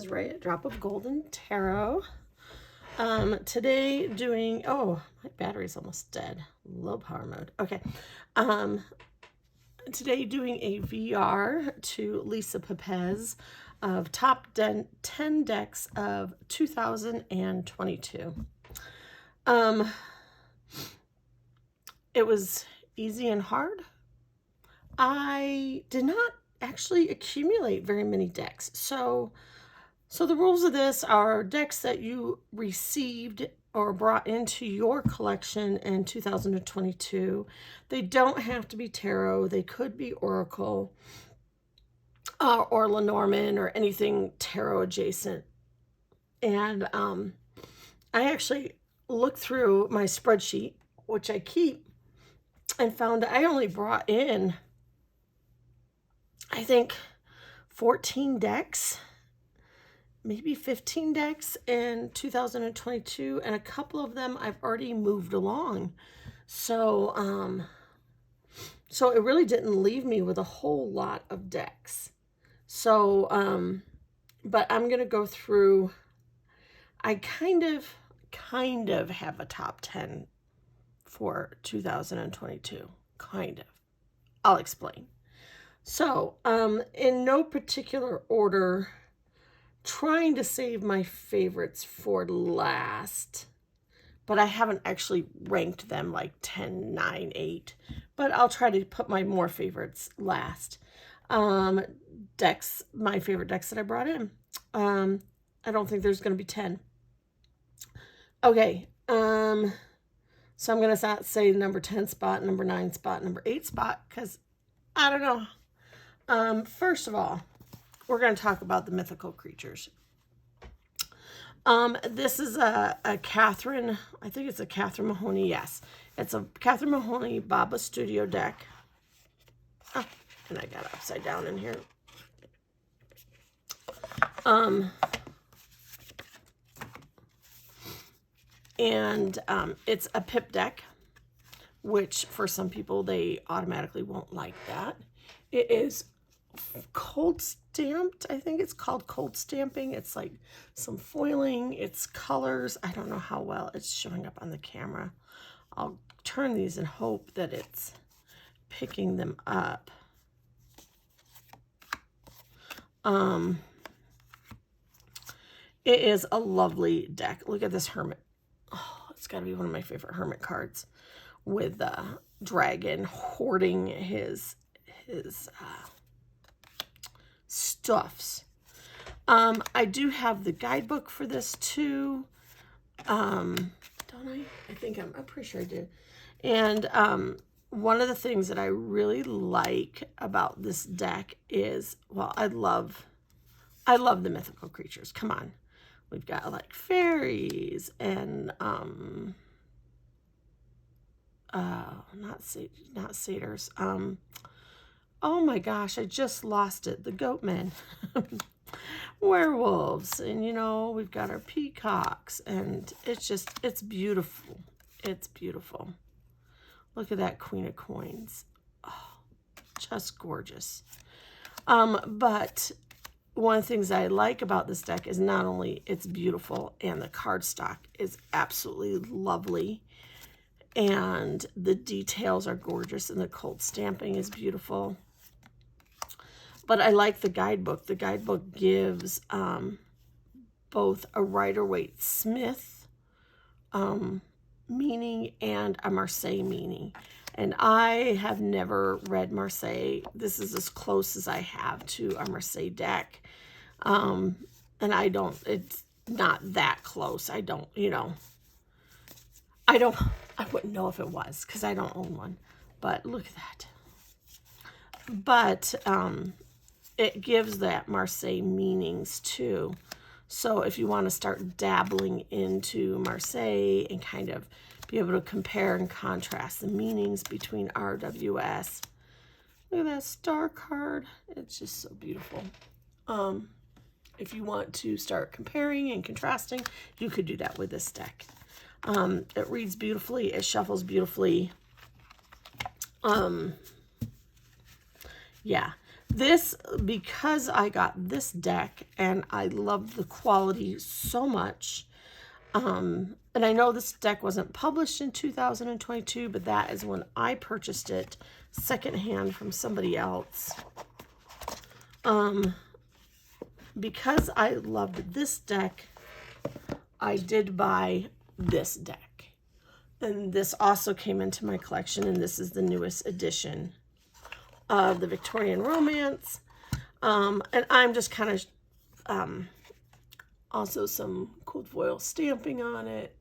is Ray at Drop of Golden Tarot. Today doing, oh, my battery's almost dead. Low power mode. Okay. Today doing a VR to Lisa Pepez of top 10 decks of 2022. It was easy and hard. I did not actually accumulate very many decks. So the rules of this are decks that you received or brought into your collection in 2022. They don't have to be tarot. They could be Oracle or Lenormand or anything tarot adjacent. And I actually looked through my spreadsheet, which I keep, and found I only brought in, I think, 14 decks, maybe 15 decks in 2022, and a couple of them I've already moved along. So it really didn't leave me with a whole lot of decks. So, but I'm going to go through, I kind of have a top 10 for 2022, kind of. I'll explain. So, in no particular order, trying to save my favorites for last, but I haven't actually ranked them like 10, 9, 8, but I'll try to put my more favorites last. Decks, my favorite decks that I brought in. I don't think there's going to be 10. Okay, so I'm going to not say number 10 spot, number 9 spot, number 8 spot, because I don't know. First of all, we're going to talk about the mythical creatures. This is a Catherine, I think it's a Catherine Mahoney, yes. It's a Catherine Mahoney Baba Studio deck. Oh, and I got it upside down in here. It's a pip deck, which for some people, they automatically won't like that. It is cold stamped. I think it's called cold stamping. It's like some foiling. It's colors. I don't know how well it's showing up on the camera. I'll turn these and hope that it's picking them up. It is a lovely deck. Look at this hermit. Oh, it's got to be one of my favorite hermit cards, with the dragon hoarding his stuffs. I do have the guidebook for this too. Don't I? I'm pretty sure I do. And one of the things that I really like about this deck is, well, I love the mythical creatures. Come on. We've got like fairies and not satyrs. Oh my gosh, I just lost it. The goatmen. Werewolves. And we've got our peacocks, and it's beautiful. It's beautiful. Look at that Queen of Coins. Oh, just gorgeous. But one of the things I like about this deck is not only it's beautiful, and the cardstock is absolutely lovely, and the details are gorgeous, and the cold stamping is beautiful. But I like the guidebook. The guidebook gives both a Rider-Waite Smith meaning and a Marseille meaning. And I have never read Marseille. This is as close as I have to a Marseille deck. And it's not that close. I wouldn't know if it was, because I don't own one. But look at that. But it gives that Marseille meanings too. So if you want to start dabbling into Marseille and kind of be able to compare and contrast the meanings between RWS. Look at that star card. It's just so beautiful. If you want to start comparing and contrasting, you could do that with this deck. It reads beautifully. It shuffles beautifully. Yeah. This, because I got this deck and I loved the quality so much, and I know this deck wasn't published in 2022, but that is when I purchased it secondhand from somebody else. Because I loved this deck, I did buy this deck. And this also came into my collection, and this is the newest edition of the Victorian Romance. And I'm just kind of, also some cold foil stamping on it.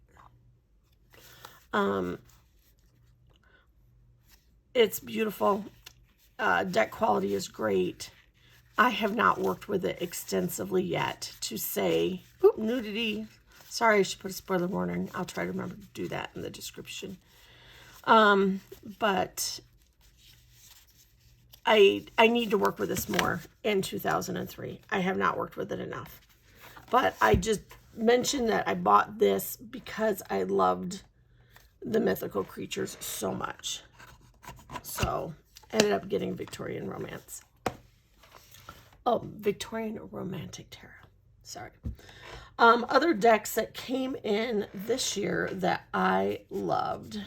It's beautiful. Deck quality is great. I have not worked with it extensively yet to say, oop, nudity. Sorry, I should put a spoiler warning. I'll try to remember to do that in the description. But I need to work with this more in 2003. I have not worked with it enough. But I just mentioned that I bought this because I loved the mythical creatures so much. So, ended up getting Victorian Romance. Oh, Victorian Romantic Tarot. Sorry. Other decks that came in this year that I loved.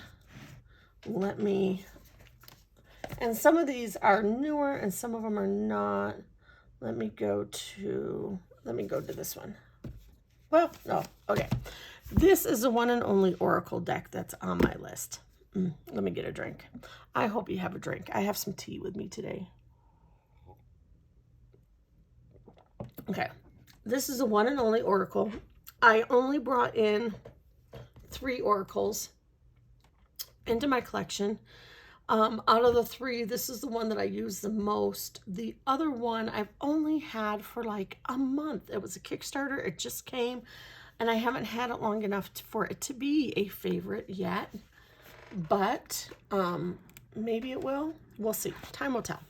And some of these are newer and some of them are not. Let me go to this one. Well, no, okay. This is the one and only Oracle deck that's on my list. Let me get a drink. I hope you have a drink. I have some tea with me today. Okay, this is the one and only Oracle. I only brought in 3 Oracles into my collection. Out of the 3, this is the one that I use the most. The other one I've only had for like a month. It was a Kickstarter. It just came, and I haven't had it long enough for it to be a favorite yet. But maybe it will. We'll see. Time will tell.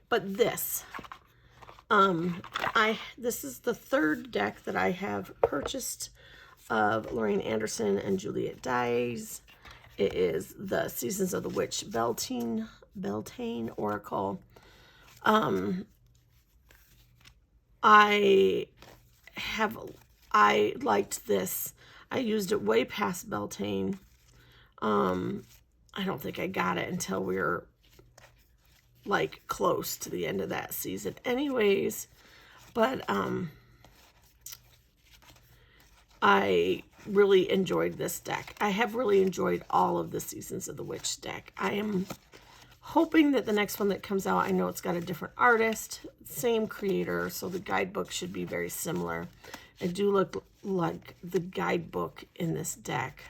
But this, this is the 3rd deck that I have purchased of Lorraine Anderson and Juliet Dyes. It is the Seasons of the Witch Beltane Oracle. I liked this. I used it way past Beltane. I don't think I got it until we were like close to the end of that season anyways, but I really enjoyed this deck. I have really enjoyed all of the Seasons of the Witch deck. I am hoping that the next one that comes out, I know it's got a different artist, same creator, so the guidebook should be very similar. I do look like the guidebook in this deck.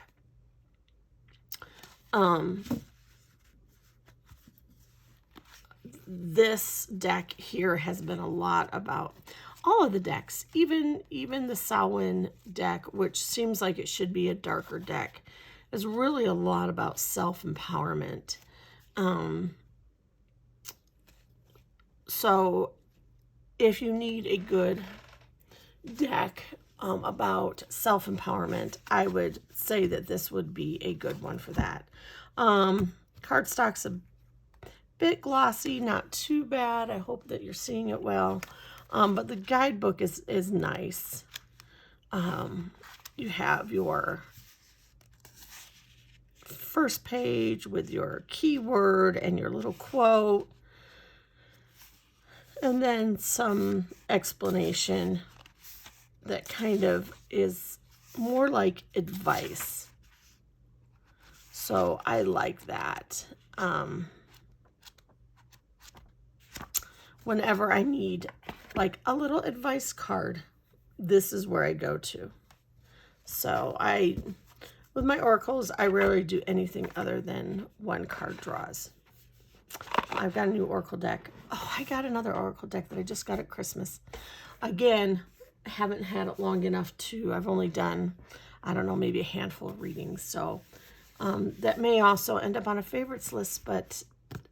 This deck here has been a lot about all of the decks, even the Samhain deck, which seems like it should be a darker deck, is really a lot about self-empowerment. So if you need a good deck about self-empowerment, I would say that this would be a good one for that. Cardstock's a bit glossy, not too bad. I hope that you're seeing it well. But the guidebook is nice. You have your first page with your keyword and your little quote, and then some explanation that kind of is more like advice. So I like that. Whenever I need like a little advice card, this is where I go to. So with my oracles, I rarely do anything other than 1 card draws. I've got a new oracle deck. Oh, I got another oracle deck that I just got at Christmas. Again, I haven't had it long enough to, I've only done, I don't know, maybe a handful of readings. So that may also end up on a favorites list, but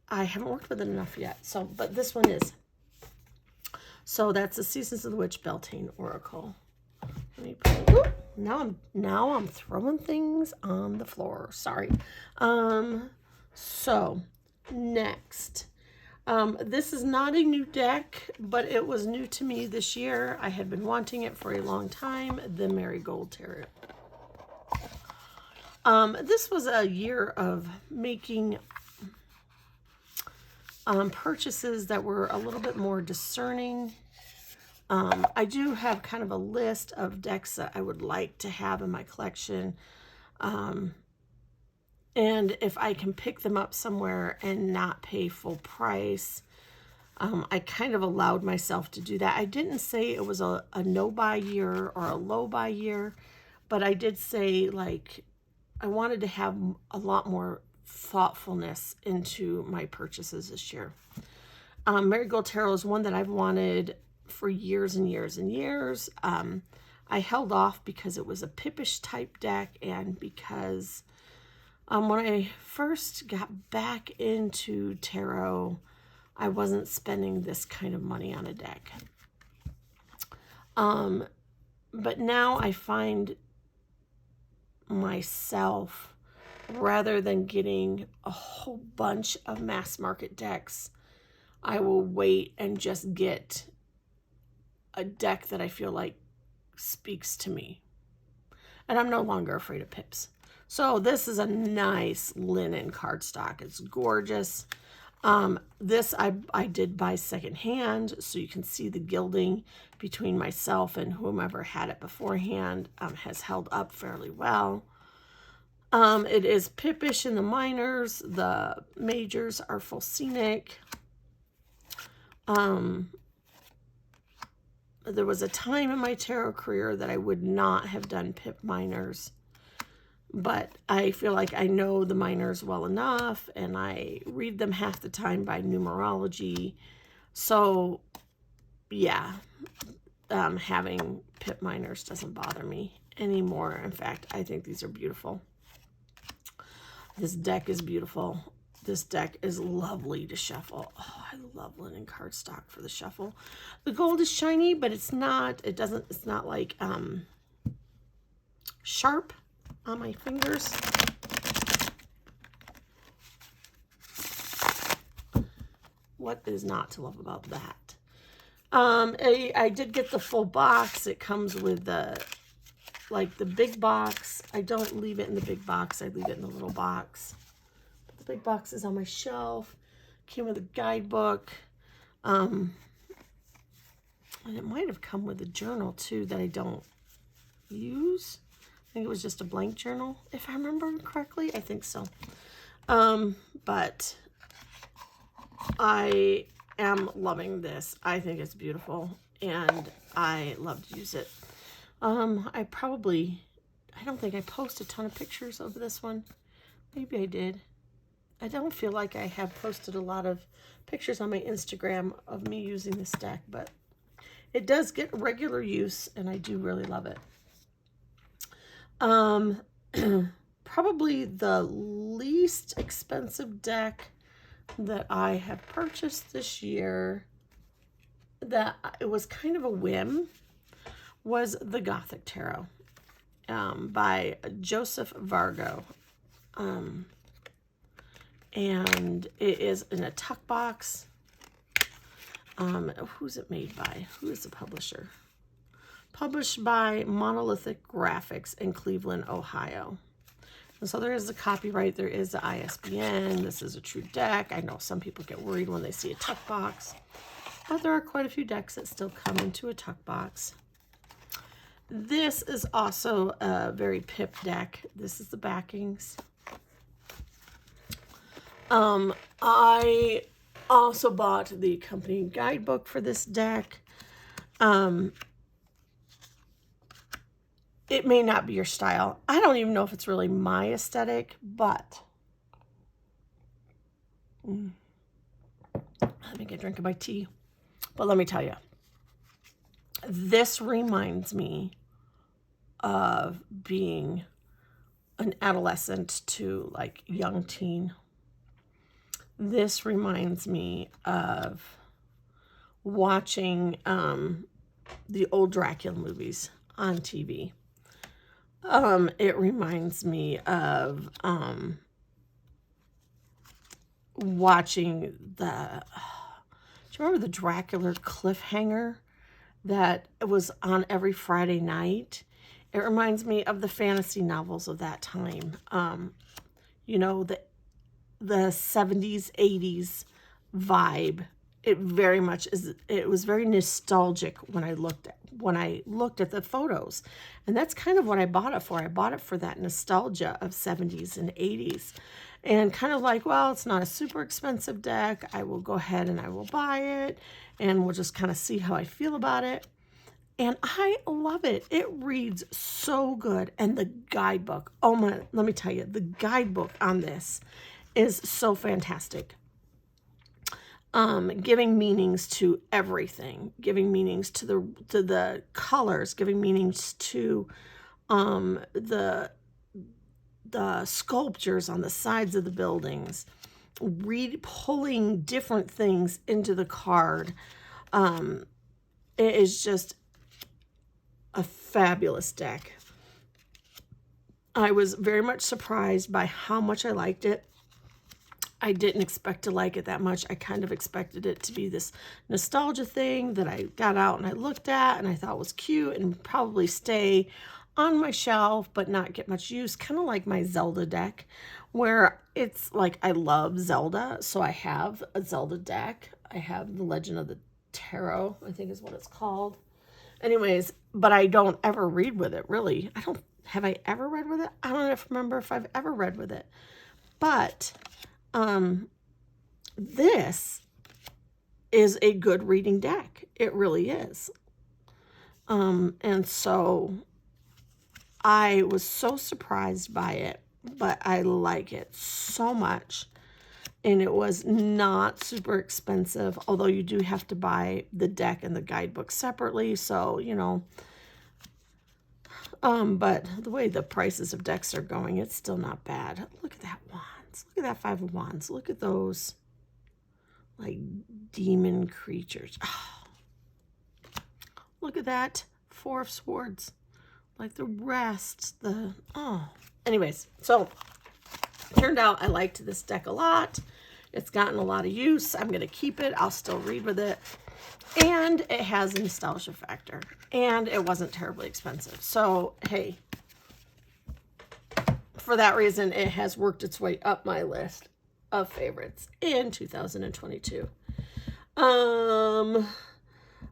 I haven't worked with it enough yet. So, but this one is. So that's the Seasons of the Witch Beltane Oracle. Let me put, whoop, now I'm throwing things on the floor. Sorry. So next, This is not a new deck, but it was new to me this year. I had been wanting it for a long time, the Marigold Tarot. This was a year of making purchases that were a little bit more discerning. I do have kind of a list of decks that I would like to have in my collection. And if I can pick them up somewhere and not pay full price, I kind of allowed myself to do that. I didn't say it was a no-buy year or a low-buy year, but I did say, like, I wanted to have a lot more thoughtfulness into my purchases this year. Marigold Tarot is one that I've wanted for years and years and years. I held off because it was a Pippish type deck, and because when I first got back into tarot, I wasn't spending this kind of money on a deck. But now I find myself, rather than getting a whole bunch of mass market decks, I will wait and just get a deck that I feel like speaks to me. And I'm no longer afraid of pips. So this is a nice linen cardstock. It's gorgeous. This I did buy secondhand, so you can see the gilding between myself and whomever had it beforehand. Has held up fairly well. It is Pippish in the minors. The majors are full scenic. There was a time in my tarot career that I would not have done pip minors, but I feel like I know the minors well enough, and I read them half the time by numerology. So yeah, having pip minors doesn't bother me anymore. In fact, I think these are beautiful. This deck is beautiful. This deck is lovely to shuffle. Oh, I love linen cardstock for the shuffle. The gold is shiny, but it's not like sharp on my fingers. What is not to love about that? I did get the full box. It comes with the big box. I don't leave it in the big box. I leave it in the little box. But the big box is on my shelf. Came with a guidebook. And it might have come with a journal too that I don't use. I think it was just a blank journal, if I remember correctly. I think so. But I am loving this. I think it's beautiful, and I love to use it. I don't think I posted a ton of pictures of this one. Maybe I did. I don't feel like I have posted a lot of pictures on my Instagram of me using this deck, but it does get regular use, and I do really love it. Probably the least expensive deck that I have purchased this year, that it was kind of a whim, was the Gothic Tarot by Joseph Vargo. And it is in a tuck box. Who's it made by? Who is the publisher? Published by Monolithic Graphics in Cleveland, Ohio. And so there is the copyright, there is the ISBN, this is a true deck. I know some people get worried when they see a tuck box, but there are quite a few decks that still come into a tuck box. This is also a very pip deck. This is the backings. I also bought the accompanying guidebook for this deck. It may not be your style. I don't even know if it's really my aesthetic, but let me get a drink of my tea. But let me tell you, this reminds me of being an adolescent to like young teen. This reminds me of watching the old Dracula movies on TV. It reminds me of watching you remember the Dracula cliffhanger that was on every Friday night? It reminds me of the fantasy novels of that time. You know, the 70s, 80s vibe. It very much is. It was very nostalgic when I looked at the photos, and that's kind of what I bought it for. I bought it for that nostalgia of 70s and 80s, and kind of like, well, it's not a super expensive deck. I will go ahead and I will buy it, and we'll just kind of see how I feel about it. And I love it. It reads so good, and the guidebook. Oh my! Let me tell you, the guidebook on this is so fantastic. Giving meanings to everything, giving meanings to the colors, giving meanings to the sculptures on the sides of the buildings, pulling different things into the card. It is just a fabulous deck. I was very much surprised by how much I liked it. I didn't expect to like it that much. I kind of expected it to be this nostalgia thing that I got out and I looked at and I thought was cute and probably stay on my shelf but not get much use. Kind of like my Zelda deck, where it's like I love Zelda, so I have a Zelda deck. I have the Legend of the Tarot, I think is what it's called. Anyways, but I don't ever read with it, really. Have I ever read with it? I don't remember if I've ever read with it. But this is a good reading deck. It really is. And so I was so surprised by it, but I like it so much. And it was not super expensive, although you do have to buy the deck and the guidebook separately. So, you know, but the way the prices of decks are going, it's still not bad. Look at that wands. Look at that 5 of wands. Look at those, like, demon creatures. Oh. Look at that 4 of swords. Like the rest, Anyways, so turned out I liked this deck a lot. It's gotten a lot of use. I'm going to keep it. I'll still read with it. And it has a nostalgia factor. And it wasn't terribly expensive. So, hey, for that reason, it has worked its way up my list of favorites in 2022.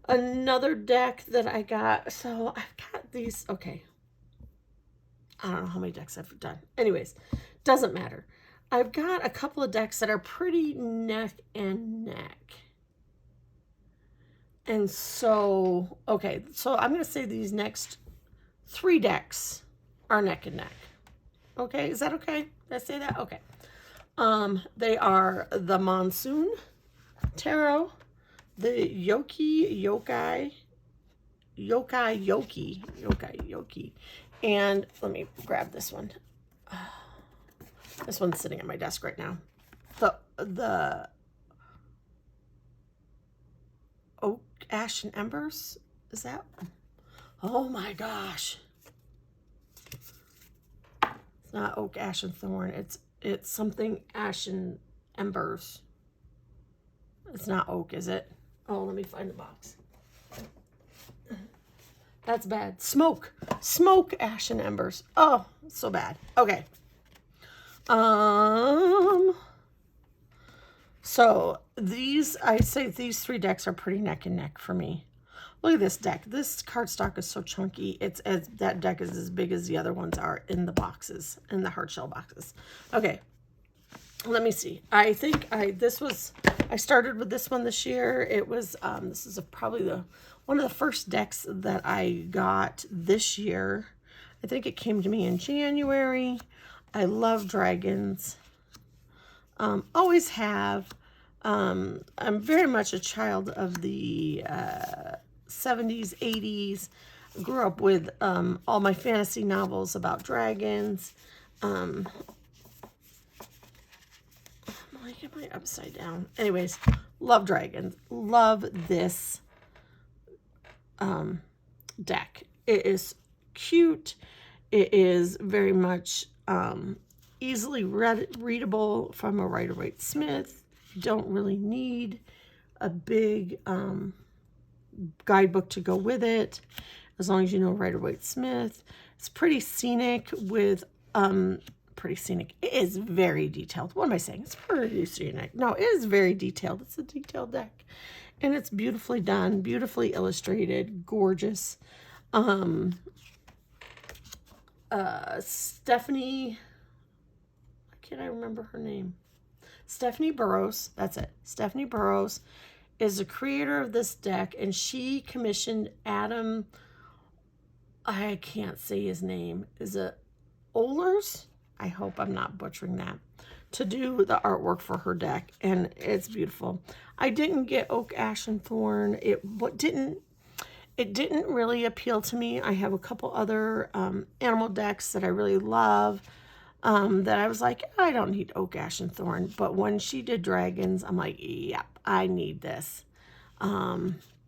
Another deck that I got. So, I've got these. Okay. I don't know how many decks I've done. Anyways, doesn't matter. I've got a couple of decks that are pretty neck and neck. And so, okay, so I'm going to say these next 3 decks are neck and neck. Okay, is that okay? Did I say that? Okay. They are the Monsoon Tarot, the Yokai, and let me grab this one. This one's sitting at my desk right now. The Oak, Ash, and Embers. Is that? Oh my gosh. It's not Oak, Ash, and Thorn. It's something Ash and Embers. It's not Oak, is it? Oh, let me find the box. That's bad. Smoke, Ash, and Embers. Oh, so bad. Okay. So I say these 3 decks are pretty neck and neck for me. Look at this deck. This cardstock is so chunky. That deck is as big as the other ones are in the boxes, in the hard shell boxes. Okay. Let me see. I think I started with this one this year. It was, this is probably one of the first decks that I got this year. I think it came to me in January. I love dragons. Always have. I'm very much a child of the 70s, 80s. Grew up with all my fantasy novels about dragons. Am I upside down? Anyways, love dragons. Love this deck. It is cute. It is very much easily readable from a Rider-Waite Smith. You don't really need a big guidebook to go with it, as long as you know Rider-Waite-Smith. It's pretty scenic with, pretty scenic. It is very detailed. What am I saying? It's pretty scenic. No, it is very detailed. It's a detailed deck. And it's beautifully done, beautifully illustrated, gorgeous. Stephanie, can't I remember her name? Stephanie Burrows, that's it. Stephanie Burrows is the creator of this deck, and she commissioned Adam, I can't say his name, is it Ohlers? I hope I'm not butchering that, to do the artwork for her deck, and it's beautiful. I didn't get Oak, Ash, and Thorn. It didn't really appeal to me. I have a couple other animal decks that I really love, that I was like, I don't need Oak, Ash, and Thorn. But when she did dragons, I'm like, yep, I need this.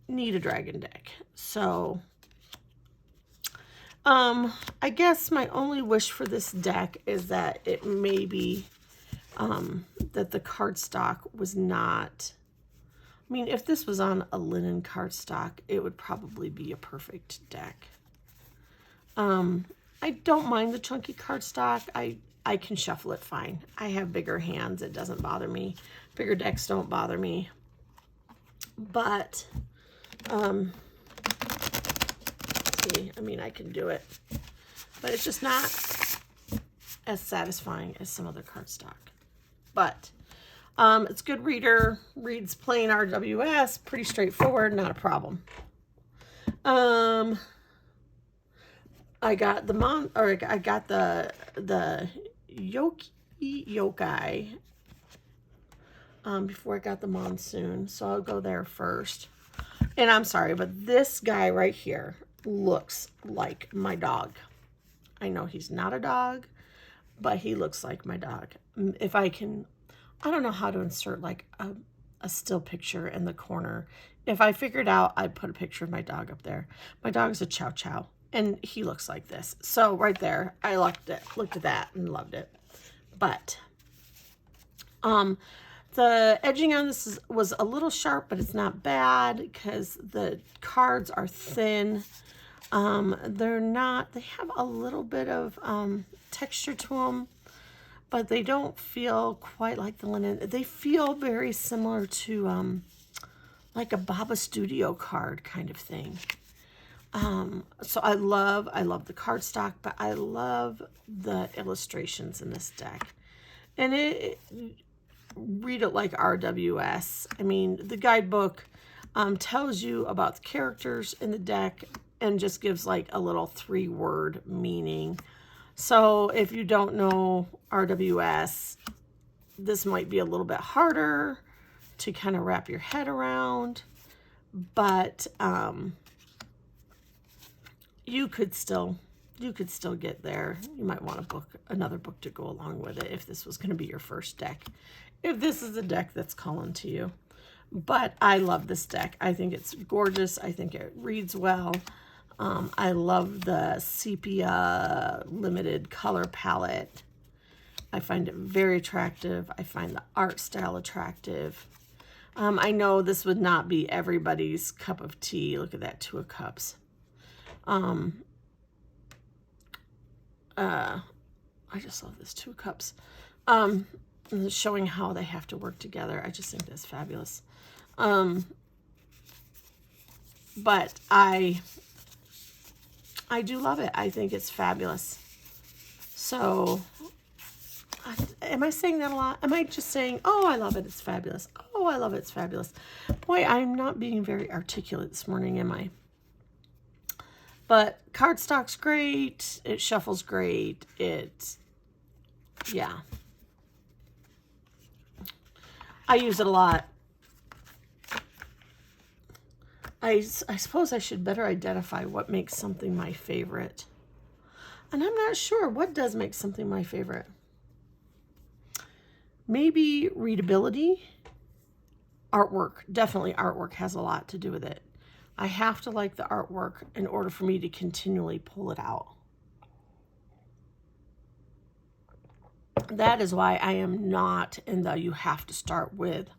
Need a dragon deck. So, I guess my only wish for this deck is that it maybe, that the cardstock was not, I mean, if this was on a linen cardstock, it would probably be a perfect deck. I don't mind the chunky cardstock. I can shuffle it fine. I have bigger hands. It doesn't bother me. Bigger decks don't bother me. But, see, I mean, I can do it. But it's just not as satisfying as some other cardstock. But, it's good reader. Reads plain RWS. Pretty straightforward. Not a problem. I got the Yokai before I got the Monsoon, so I'll go there first. And I'm sorry, but this guy right here looks like my dog. I know he's not a dog, but he looks like my dog. If I can, I don't know how to insert like a still picture in the corner. If I figured out, I'd put a picture of my dog up there. My dog's a Chow Chow, and he looks like this. So right there, I looked at that and loved it. But the edging on this was a little sharp, but it's not bad because the cards are thin. They have a little bit of texture to them, but they don't feel quite like the linen. They feel very similar to like a Baba Studio card kind of thing. So I love the cardstock, but I love the illustrations in this deck. And read it like RWS. I mean, the guidebook tells you about the characters in the deck and just gives like a little 3-word meaning. So if you don't know RWS, this might be a little bit harder to kind of wrap your head around, but you could still get there. You might want another book to go along with it if this was going to be your first deck, if this is a deck that's calling to you. But I love this deck. I think it's gorgeous. I think it reads well. I love the sepia limited color palette. I find it very attractive. I find the art style attractive. I know this would not be everybody's cup of tea. Look at that 2 of Cups. I just love this 2 of Cups. Showing how they have to work together. I just think that's fabulous. But I do love it. I think it's fabulous. So, am I saying that a lot? Am I just saying, oh, I love it, it's fabulous. Oh, I love it, it's fabulous. Boy, I'm not being very articulate this morning, am I? But cardstock's great. It shuffles great. Yeah. I use it a lot. I suppose I should better identify what makes something my favorite. And I'm not sure what does make something my favorite. Maybe readability. Artwork. Definitely artwork has a lot to do with it. I have to like the artwork in order for me to continually pull it out. That is why I am not in the you have to start with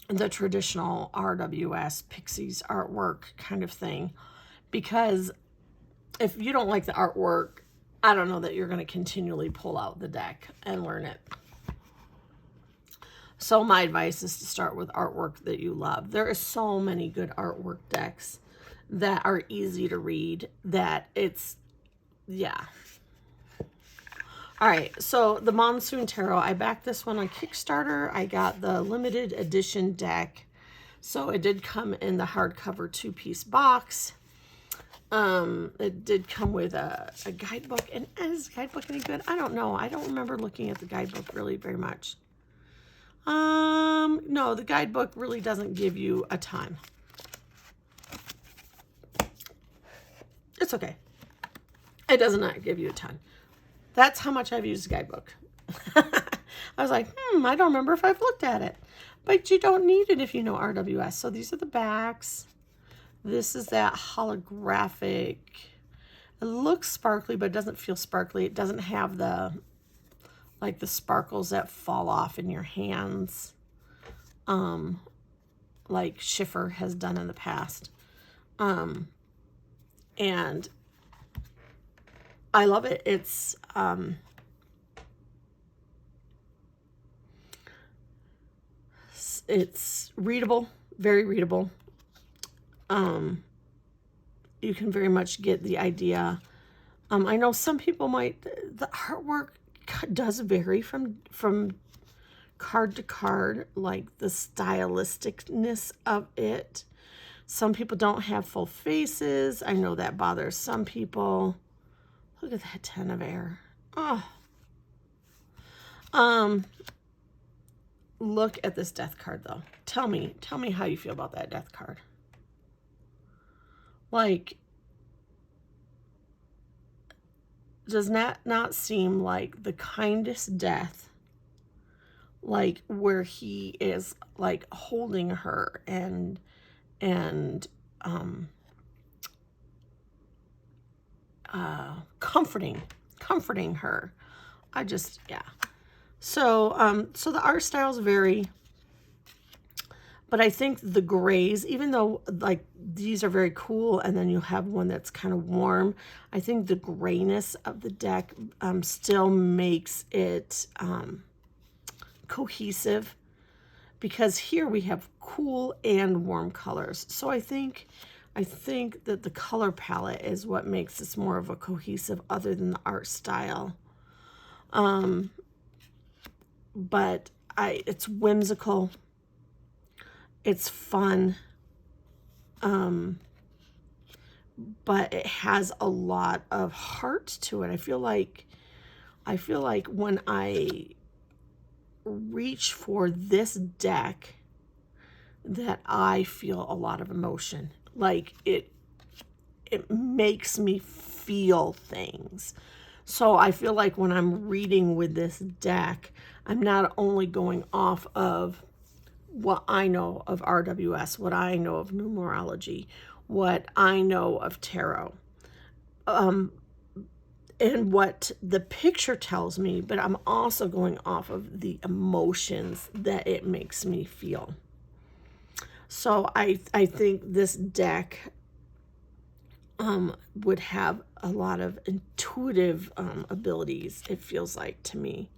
the traditional RWS Pixies artwork kind of thing, because if you don't like the artwork, I don't know that you're going to continually pull out the deck and learn it. So my advice is to start with artwork that you love. There are so many good artwork decks that are easy to read that it's, yeah. All right, so the Monsoon Tarot, I backed this one on Kickstarter. I got the limited edition deck. So it did come in the hardcover 2-piece box. It did come with a guidebook. And is the guidebook any good? I don't know. I don't remember looking at the guidebook really very much. No, the guidebook really doesn't give you a ton. It's okay. It does not give you a ton. That's how much I've used the guidebook. I was like, I don't remember if I've looked at it. But you don't need it if you know RWS. So these are the backs. This is that holographic. It looks sparkly, but it doesn't feel sparkly. It doesn't have the, like the sparkles that fall off in your hands. Like Schiffer has done in the past. And I love it. It's readable, very readable. You can very much get the idea. I know some people might, the artwork does vary from card to card, like the stylisticness of it. Some people don't have full faces. I know that bothers some people. Look at that 10 of air. Oh. Look at this death card though. Tell me how you feel about that death card. Like, does not seem like the kindest death, like where he is like holding her and comforting her. Yeah. So so the art styles vary, but I think the grays, even though like these are very cool, and then you have one that's kind of warm, I think the grayness of the deck still makes it cohesive, because here we have cool and warm colors. So I think that the color palette is what makes this more of a cohesive, other than the art style. But it's whimsical. It's fun. But it has a lot of heart to it. I feel like when I reach for this deck, that I feel a lot of emotion. Like it makes me feel things. So I feel like when I'm reading with this deck, I'm not only going off of what I know of RWS, what I know of numerology, what I know of tarot, and what the picture tells me, but I'm also going off of the emotions that it makes me feel. So I think this deck would have a lot of intuitive abilities, it feels like to me.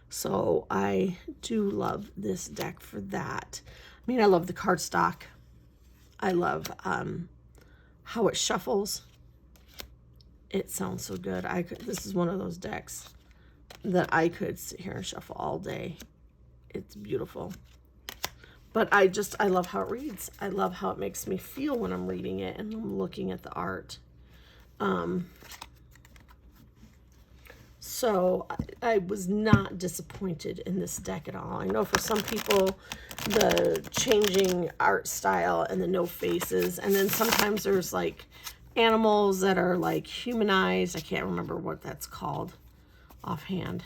So I do love this deck for that. I mean, I love the cardstock. I love how it shuffles. It sounds so good. This is one of those decks that I could sit here and shuffle all day. It's beautiful. But I love how it reads. I love how it makes me feel when I'm reading it and I'm looking at the art. So I was not disappointed in this deck at all. I know for some people, the changing art style and the no faces, and then sometimes there's like animals that are like humanized. I can't remember what that's called offhand.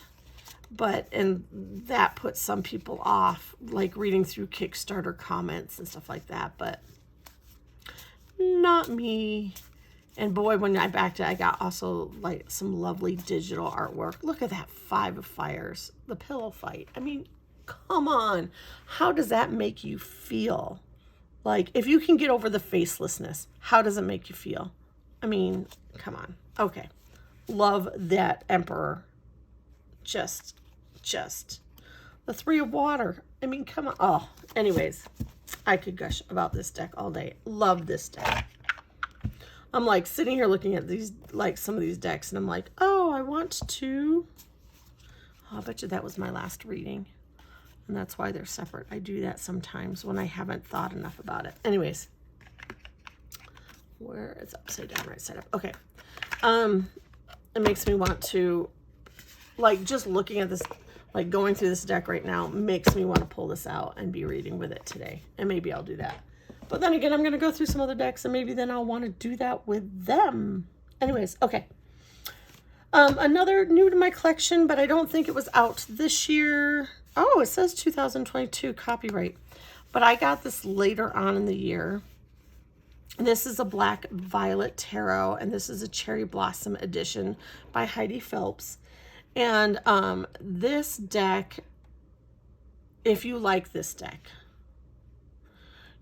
And that puts some people off, like reading through Kickstarter comments and stuff like that, but not me. And boy, when I backed it, I got also like some lovely digital artwork. Look at that 5 of Fires, the pillow fight. I mean, Come on. How does that make you feel? Like, if you can get over the facelessness, how does it make you feel? I mean, come on. Okay. Love that Emperor. Just the Three of Water. I mean, come on. Oh, anyways, I could gush about this deck all day. Love this deck. I'm like sitting here looking at these, like some of these decks, and I'm like, oh, I want to. Oh, I bet you that was my last reading. And that's why they're separate. I do that sometimes when I haven't thought enough about it. Anyways, where it's upside down, right side up. Okay. It makes me want to, like, just looking at this, like going through this deck right now, makes me want to pull this out and be reading with it today. And maybe I'll do that. But then again, I'm going to go through some other decks, and maybe then I'll want to do that with them. Anyways, okay. Another new to my collection, but I don't think it was out this year. Oh, it says 2022 copyright. But I got this later on in the year. This is a Black Violet Tarot, and this is a Cherry Blossom edition by Heidi Phelps. And this deck, if you like this deck,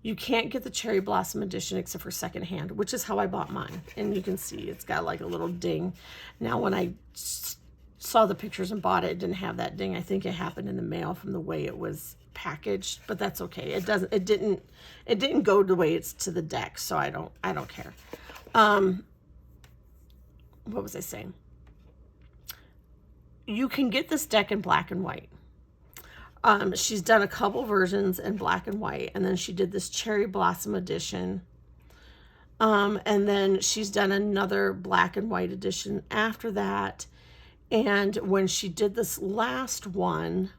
you can't get the Cherry Blossom edition except for secondhand, which is how I bought mine. And you can see it's got like a little ding. Now, when I saw the pictures and bought it, it didn't have that ding. I think it happened in the mail from the way it was packaged, but that's okay. It didn't go the way it's to the deck, so I don't care. What was I saying? You can get this deck in black and white. She's done a couple versions in black and white, and then she did this Cherry Blossom edition. And then she's done another black and white edition after that. And when she did this last one,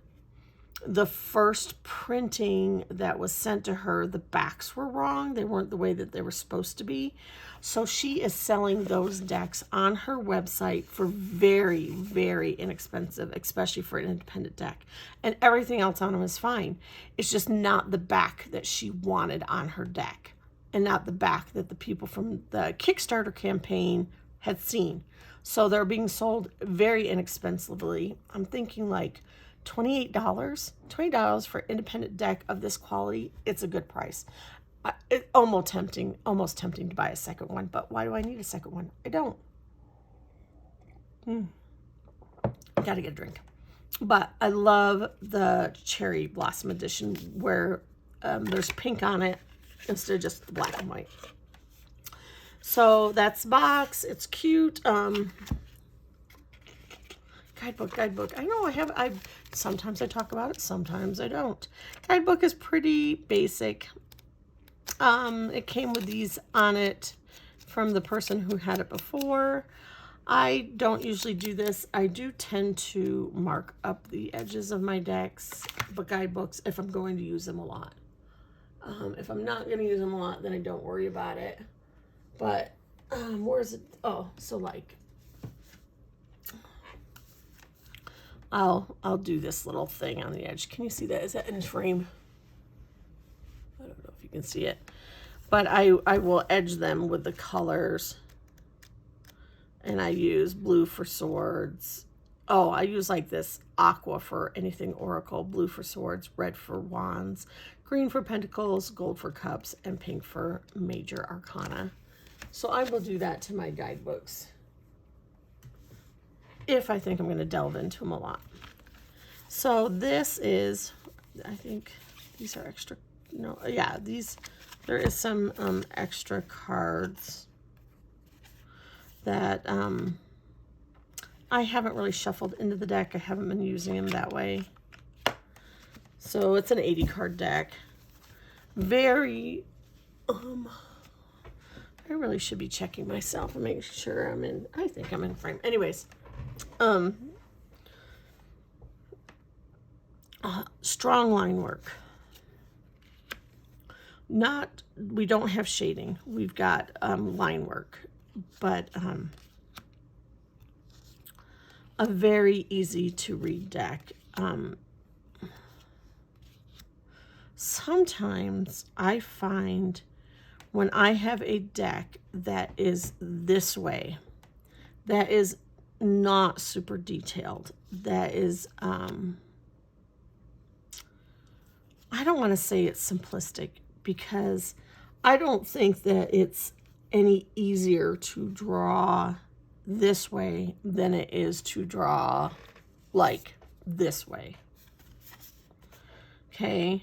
the first printing that was sent to her, the backs were wrong. They weren't the way that they were supposed to be. So she is selling those decks on her website for very, very inexpensive, especially for an independent deck. And everything else on them is fine. It's just not the back that she wanted on her deck, and not the back that the people from the Kickstarter campaign had seen. So they're being sold very inexpensively. I'm thinking like $28 for an independent deck of this quality. It's a good price. It's almost tempting to buy a second one, but why do I need a second one? I don't. Gotta get a drink. But I love the Cherry Blossom edition where there's pink on it instead of just the black and white. So that's the box. It's cute. Guidebook. I know I sometimes I talk about it, sometimes I don't. Guidebook is pretty basic. It came with these on it from the person who had it before. I don't usually do this. I do tend to mark up the edges of my decks, but guidebooks, if I'm going to use them a lot. If I'm not going to use them a lot, then I don't worry about it. But where is it? Oh, so like I'll do this little thing on the edge. Can you see that? Is that in frame? I don't know if you can see it, but I will edge them with the colors, and I use blue for swords. Oh, I use like this aqua for anything oracle, blue for swords, red for wands, green for pentacles, gold for cups, and pink for major arcana. So I will do that to my guidebooks if I think I'm going to delve into them a lot. So this is, I think these are extra. No, yeah, there is some extra cards that I haven't really shuffled into the deck. I haven't been using them that way. So it's an 80 card deck. Very, I really should be checking myself and making sure I'm in, I think I'm in frame. Anyways, strong line work. We don't have shading. We've got line work, but a very easy to read deck. Sometimes I find when I have a deck that is this way, that is not super detailed, that is I don't want to say it's simplistic, because I don't think that it's any easier to draw this way than it is to draw like this way. Okay.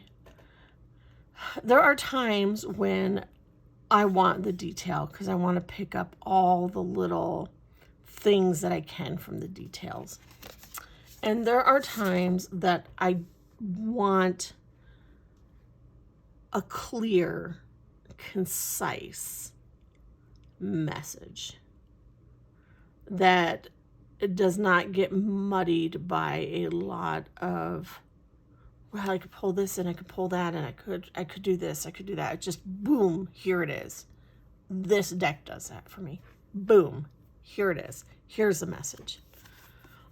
There are times when I want the detail, because I want to pick up all the little things that I can from the details. And there are times that I want a clear, concise message that it does not get muddied by a lot of, well, I could pull this and I could pull that and I could do this, I could do that. It just, boom, here it is. This deck does that for me. Boom, here it is. Here's the message.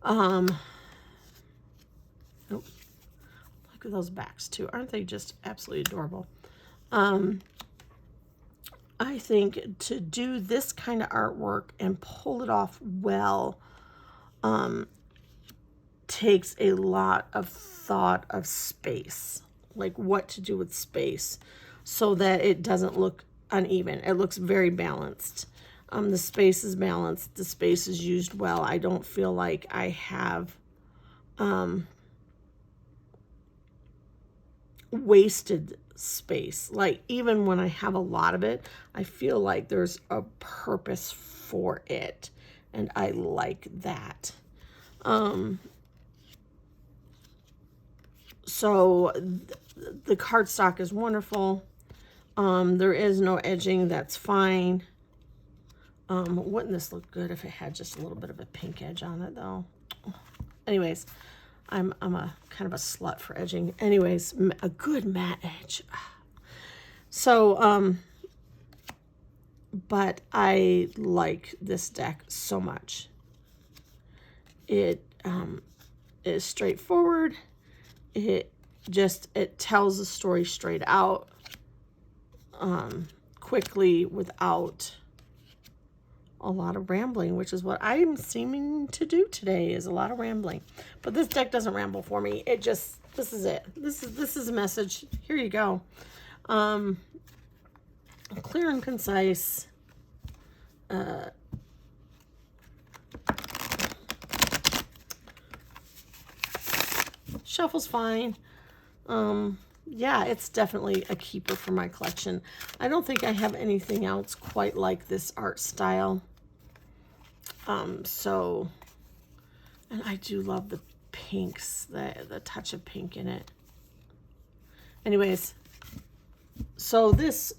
Oh, look at those backs too. Aren't they just absolutely adorable? I think to do this kind of artwork and pull it off well, takes a lot of thought of space, like what to do with space so that it doesn't look uneven. It looks very balanced. The space is balanced. The space is used well. I don't feel like I have wasted space. Like, even when I have a lot of it, I feel like there's a purpose for it, and I like that. So the cardstock is wonderful. There is no edging. That's fine. Wouldn't this look good if it had just a little bit of a pink edge on it, though? Anyways, I'm a kind of a slut for edging. Anyways, a good matte edge. So, but I like this deck so much. It is straightforward. It tells the story straight out, quickly, without a lot of rambling, which is what I'm seeming to do today, is a lot of rambling. But this deck doesn't ramble for me. It just, this is it. This is a message. Here you go. Clear and concise. Shuffle's fine. Yeah, it's definitely a keeper for my collection. I don't think I have anything else quite like this art style. So, and I do love the pinks, the touch of pink in it. Anyways, so this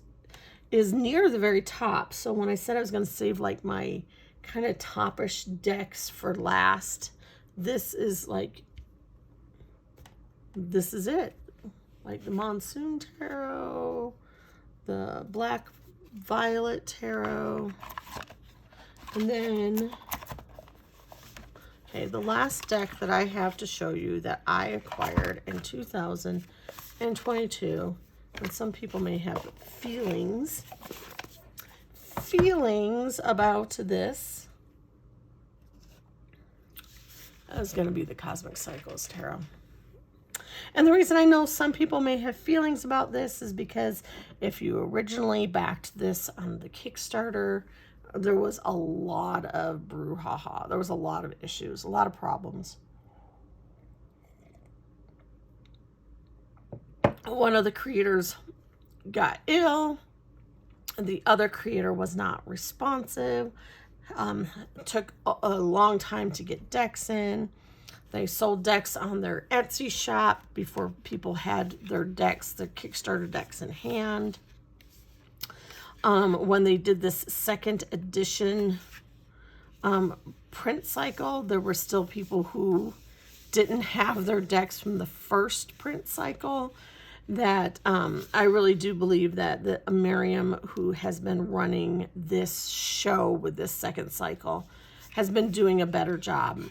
is near the very top. So when I said I was going to save like my kind of topish decks for last, this is like, this is it. Like the Monsoon Tarot, the Black Violet Tarot, and then, okay, the last deck that I have to show you that I acquired in 2022, and some people may have feelings about this, is going to be the Cosmic Cycles Tarot. And the reason I know some people may have feelings about this is because if you originally backed this on the Kickstarter, there was a lot of brouhaha. There was a lot of issues, a lot of problems. One of the creators got ill. The other creator was not responsive. Took a long time to get decks in. They sold decks on their Etsy shop before people had their decks, their Kickstarter decks in hand. When they did this second edition print cycle, there were still people who didn't have their decks from the first print cycle. That I really do believe that Miriam, who has been running this show with this second cycle, has been doing a better job.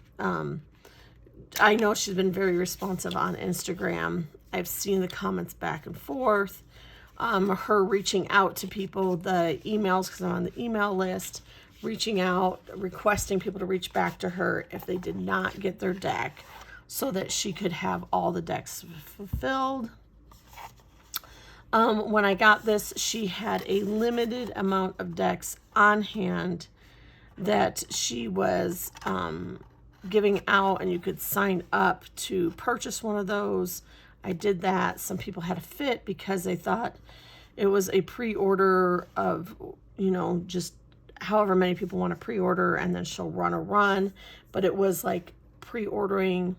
I know she's been very responsive on Instagram. I've seen the comments back and forth. Her reaching out to people, the emails, because I'm on the email list, reaching out, requesting people to reach back to her if they did not get their deck, so that she could have all the decks fulfilled. When I got this, she had a limited amount of decks on hand that she was giving out, and you could sign up to purchase one of those. I did that. Some people had a fit because they thought it was a pre-order of, you know, just however many people want to pre-order, and then she'll run a run. But it was like pre-ordering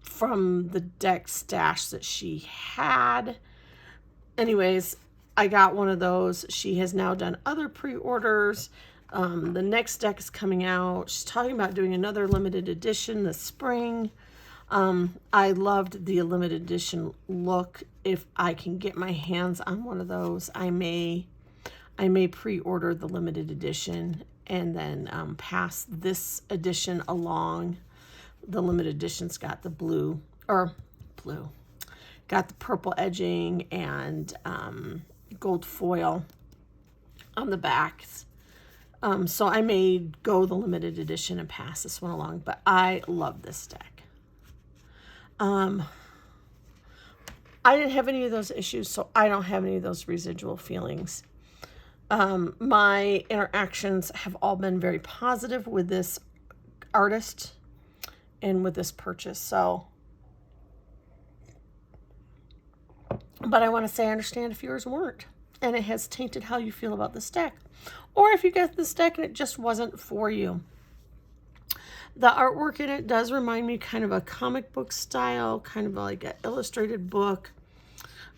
from the deck stash that she had. Anyways, I got one of those. She has now done other pre-orders. The next deck is coming out. She's talking about doing another limited edition this spring. I loved the limited edition look. If I can get my hands on one of those, I may pre-order the limited edition and then pass this edition along. The limited edition's got the got the purple edging and gold foil on the backs. So I may go the limited edition and pass this one along, but I love this deck. I didn't have any of those issues, so I don't have any of those residual feelings. My interactions have all been very positive with this artist and with this purchase. So, but I want to say I understand if yours weren't, and it has tainted how you feel about this deck. Or if you get this deck and it just wasn't for you. The artwork in it does remind me kind of a comic book style, kind of like an illustrated book.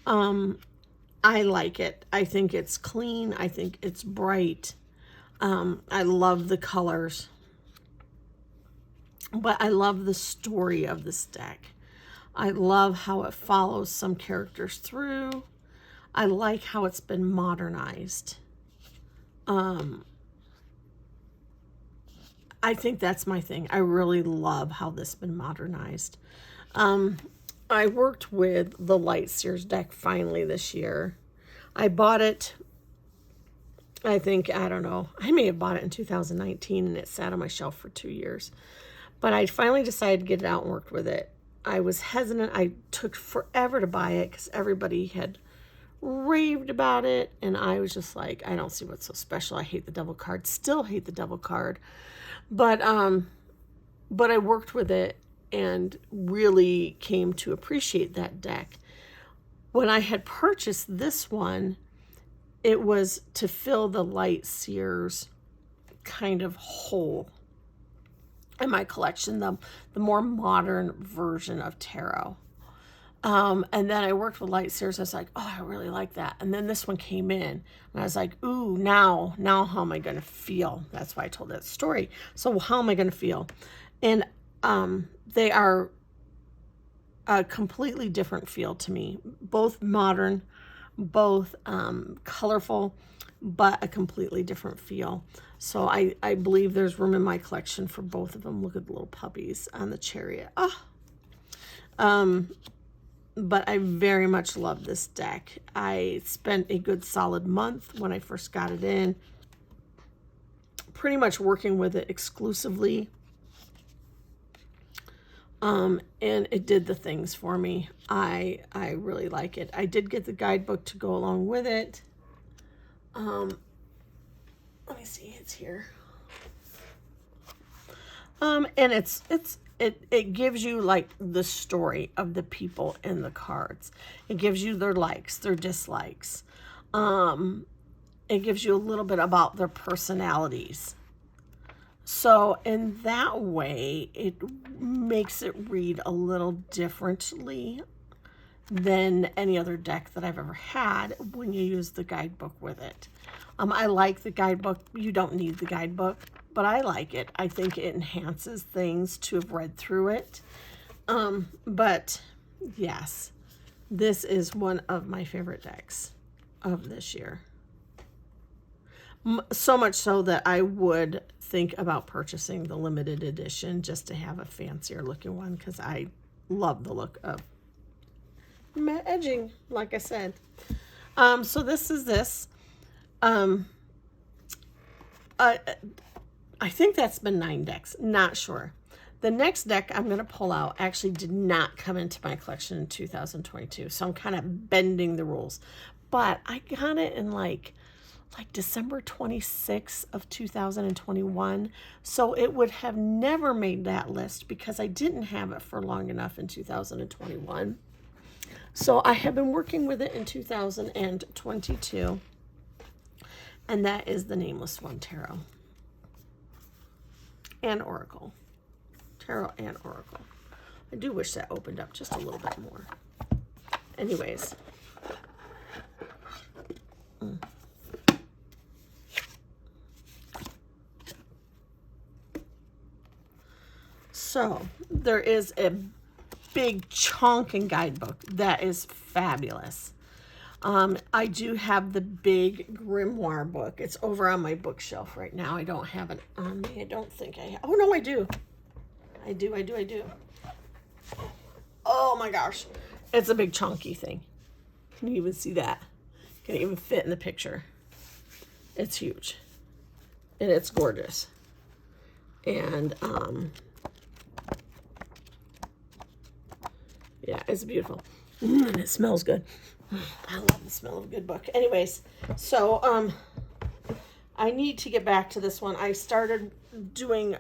I like it. I think it's clean. I think it's bright. I love the colors. But I love the story of this deck. I love how it follows some characters through. I like how it's been modernized. I think that's my thing. I really love how this has been modernized. I worked with the Lightseers deck finally this year. I bought it, I don't know, I may have bought it in 2019 and it sat on my shelf for 2 years. But I finally decided to get it out and worked with it. I was hesitant. I took forever to buy it because everybody had raved about it. And I was just like, I don't see what's so special. I hate the devil card. Still hate the devil card. But I worked with it and really came to appreciate that deck. When I had purchased this one, it was to fill the Lightseers kind of hole in my collection, the more modern version of tarot. And then I worked with Lightseers. I was like, oh, I really like that. And then this one came in, and I was like, ooh, now how am I going to feel? That's why I told that story. So how am I going to feel? And they are a completely different feel to me. Both modern, both colorful, but a completely different feel. So I believe there's room in my collection for both of them. Look at the little puppies on the chariot. But I very much love this deck. I spent a good solid month when I first got it in, pretty much working with it exclusively. And it did the things for me. I really like it. I did get the guidebook to go along with it. Let me see, it's here. And it gives you like the story of the people in the cards. It gives you their likes, their dislikes. It gives you a little bit about their personalities. So in that way, it makes it read a little differently than any other deck that I've ever had when you use the guidebook with it. I like the guidebook. You don't need the guidebook, but I like it. I think it enhances things to have read through it. But yes, this is one of my favorite decks of this year. So much so that I would think about purchasing the limited edition just to have a fancier looking one, because I love the look of my edging, like I said. So this is this. I think that's been 9 decks. Not sure. The next deck I'm going to pull out actually did not come into my collection in 2022. So I'm kind of bending the rules. But I got it in like December 26th of 2021. So it would have never made that list because I didn't have it for long enough in 2021. So I have been working with it in 2022. And that is the Nameless One Tarot and Oracle. Tarot and Oracle. I do wish that opened up just a little bit more. Anyways. So there is a big chunking guidebook that is fabulous. I do have the big grimoire book. It's over on my bookshelf right now. I don't have it on me. I don't think I have. Oh, no, I do. I do. Oh, my gosh. It's a big chunky thing. Can you even see that? Can it even fit in the picture? It's huge. And it's gorgeous. And, yeah, it's beautiful. And it smells good. I love the smell of a good book. Anyways, so I need to get back to this one. I started doing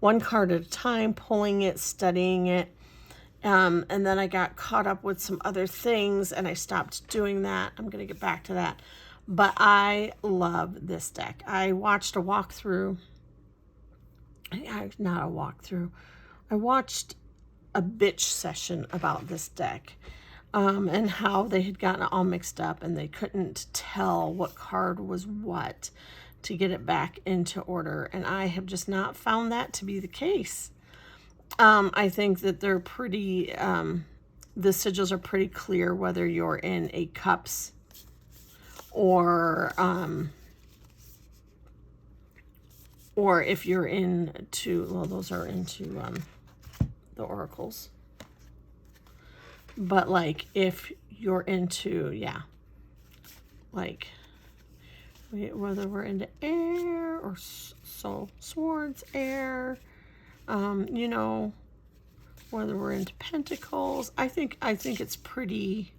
one card at a time, pulling it, studying it. And then I got caught up with some other things and I stopped doing that. I'm going to get back to that. But I love this deck. I watched a walkthrough. Not a walkthrough. I watched a bitch session about this deck. And how they had gotten it all mixed up and they couldn't tell what card was what to get it back into order. And I have just not found that to be the case. I think that they're pretty, the sigils are pretty clear whether you're in a cups or if you're into, well, those are into the oracles. But like if you're into, yeah, like whether we're into air or so swords, air, you know, whether we're into pentacles, I think it's pretty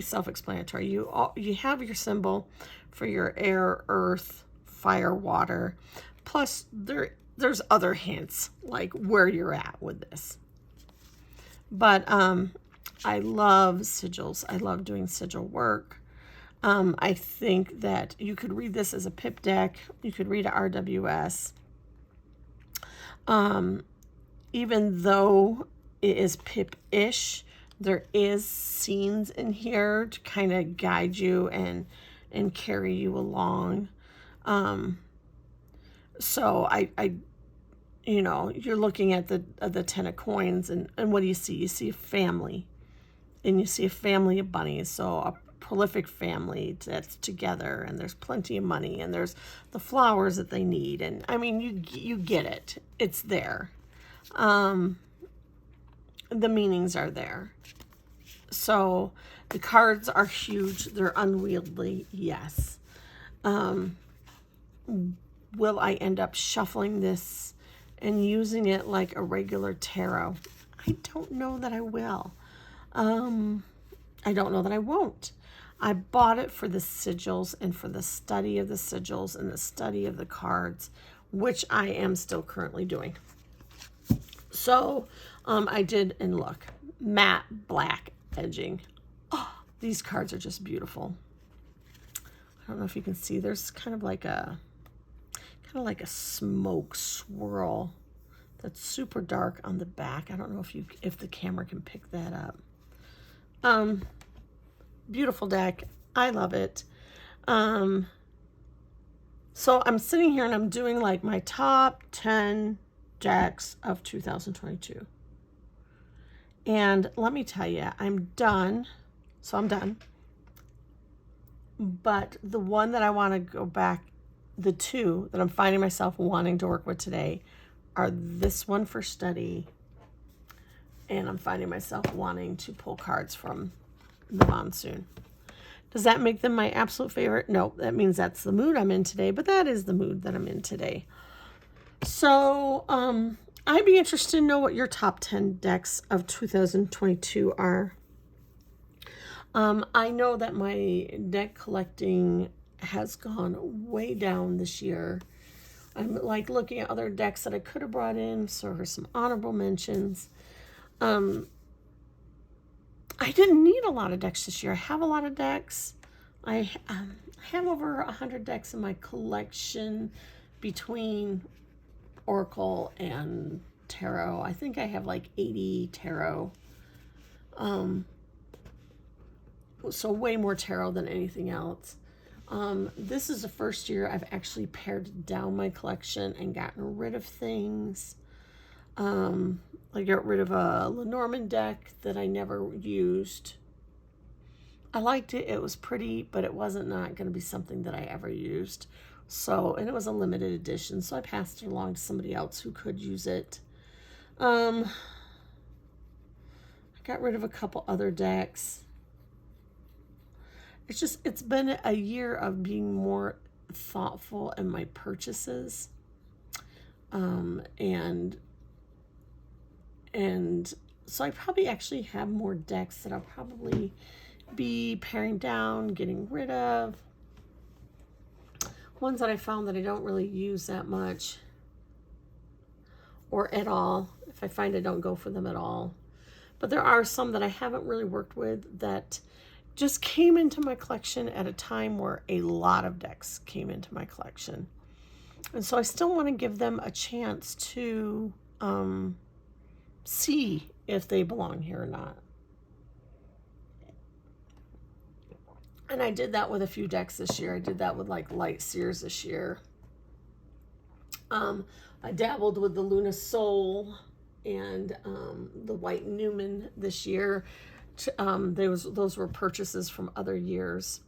self-explanatory. You have your symbol for your air, earth, fire, water, plus there's other hints like where you're at with this. But I love sigils. I love doing sigil work. I think that you could read this as a pip deck. You could read a RWS. Even though it is pip-ish, there is scenes in here to kind of guide you and carry you along. So I you know, you're looking at the 10 of coins and what do you see? You see a family, and you see a family of bunnies. So a prolific family that's together, and there's plenty of money, and there's the flowers that they need. And I mean, you get it. It's there. The meanings are there. So the cards are huge. They're unwieldy. Yes. Will I end up shuffling this and using it like a regular tarot? I don't know that I will. I don't know that I won't. I bought it for the sigils and for the study of the sigils and the study of the cards, which I am still currently doing. So I did, and look, matte black edging. Oh, these cards are just beautiful. I don't know if you can see, there's kind of like a smoke swirl that's super dark on the back. I don't know if the camera can pick that up. Beautiful deck. I love it. So I'm sitting here and I'm doing like my top 10 decks of 2022. And let me tell you, I'm done. So I'm done. But the one that I want to go back, the two that I'm finding myself wanting to work with today are this one for study, and I'm finding myself wanting to pull cards from the Monsoon. Does that make them my absolute favorite? No, that means that's the mood I'm in today, but that is the mood that I'm in today. So, I'd be interested to know what your top 10 decks of 2022 are. I know that my deck collecting has gone way down this year. I'm like looking at other decks that I could have brought in, so for some honorable mentions. I didn't need a lot of decks this year. I have a lot of decks. I have over 100 decks in my collection between Oracle and Tarot. I think I have like 80 Tarot. So way more Tarot than anything else. This is the first year I've actually pared down my collection and gotten rid of things. I got rid of a Lenormand deck that I never used. I liked it. It was pretty, but it wasn't not going to be something that I ever used. So, and it was a limited edition, so I passed it along to somebody else who could use it. I got rid of a couple other decks. It's been a year of being more thoughtful in my purchases. And so I probably actually have more decks that I'll probably be paring down, getting rid of. Ones that I found that I don't really use that much or at all. If I find I don't go for them at all. But there are some that I haven't really worked with that just came into my collection at a time where a lot of decks came into my collection. And so I still want to give them a chance to see if they belong here or not. And I did that with a few decks this year. I did that with like Light Seers this year. I dabbled with the Luna Soul and the White Newman this year. Those were purchases from other years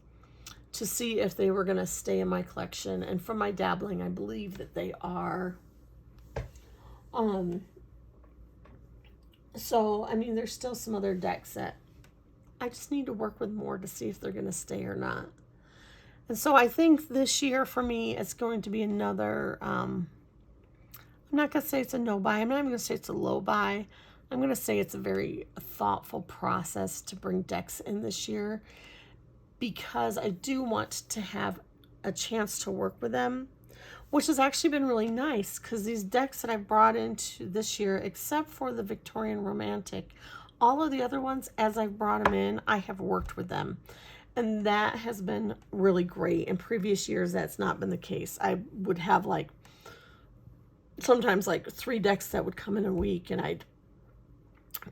to see if they were going to stay in my collection. And from my dabbling, I believe that they are. So, I mean, there's still some other decks that I just need to work with more to see if they're going to stay or not. And so I think this year for me, it's going to be another, I'm not going to say it's a no buy. I'm not even going to say it's a low buy. I'm going to say it's a very thoughtful process to bring decks in this year because I do want to have a chance to work with them, which has actually been really nice because these decks that I've brought into this year, except for the Victorian Romantic, all of the other ones, as I've brought them in, I have worked with them. And that has been really great. In previous years, that's not been the case. I would have like, sometimes like 3 decks that would come in a week and I'd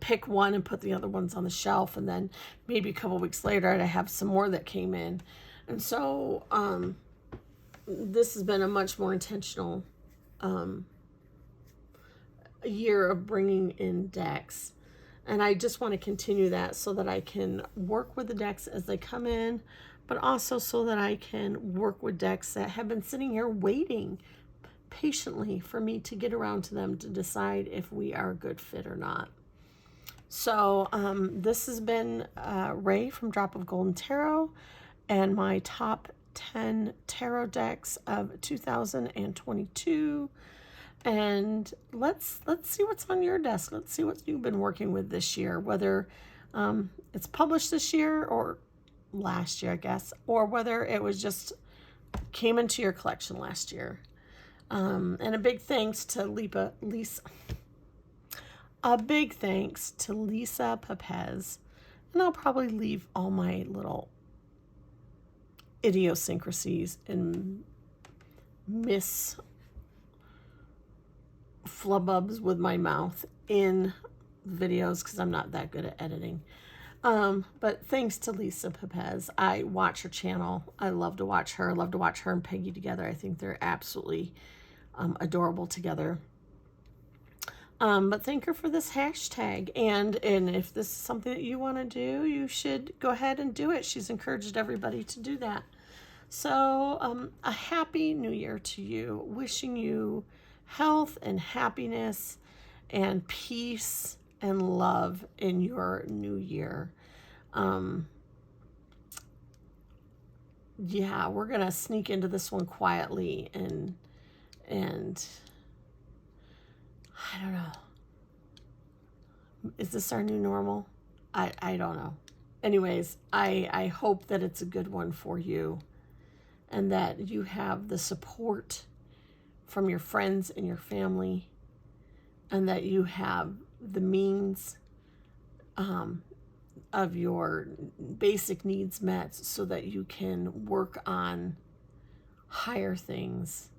pick one and put the other ones on the shelf. And then maybe a couple weeks later, I'd have some more that came in. And so this has been a much more intentional year of bringing in decks. And I just want to continue that so that I can work with the decks as they come in, but also so that I can work with decks that have been sitting here waiting patiently for me to get around to them to decide if we are a good fit or not. So this has been Ray from Drop of Golden Tarot and my top 10 tarot decks of 2022. And let's see what's on your desk. Let's see what you've been working with this year, whether it's published this year or last year, I guess, or whether it was just came into your collection last year. And a big thanks to Lisa Pepez. And I'll probably leave all my little idiosyncrasies and flubbubs with my mouth in videos because I'm not that good at editing. But thanks to Lisa Pepez. I watch her channel. I love to watch her. I love to watch her and Peggy together. I think they're absolutely adorable together. But thank her for this hashtag. And if this is something that you want to do, you should go ahead and do it. She's encouraged everybody to do that. So a happy new year to you. Wishing you health and happiness and peace and love in your new year. yeah, we're gonna sneak into this one quietly, and I don't know. Is this our new normal? I don't know. Anyways, I hope that it's a good one for you, and that you have the support from your friends and your family, and that you have the means of your basic needs met, so that you can work on higher things,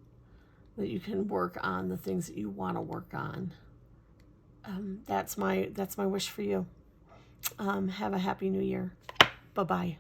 that you can work on the things that you want to work on. That's my wish for you. Have a happy new year. Bye-bye.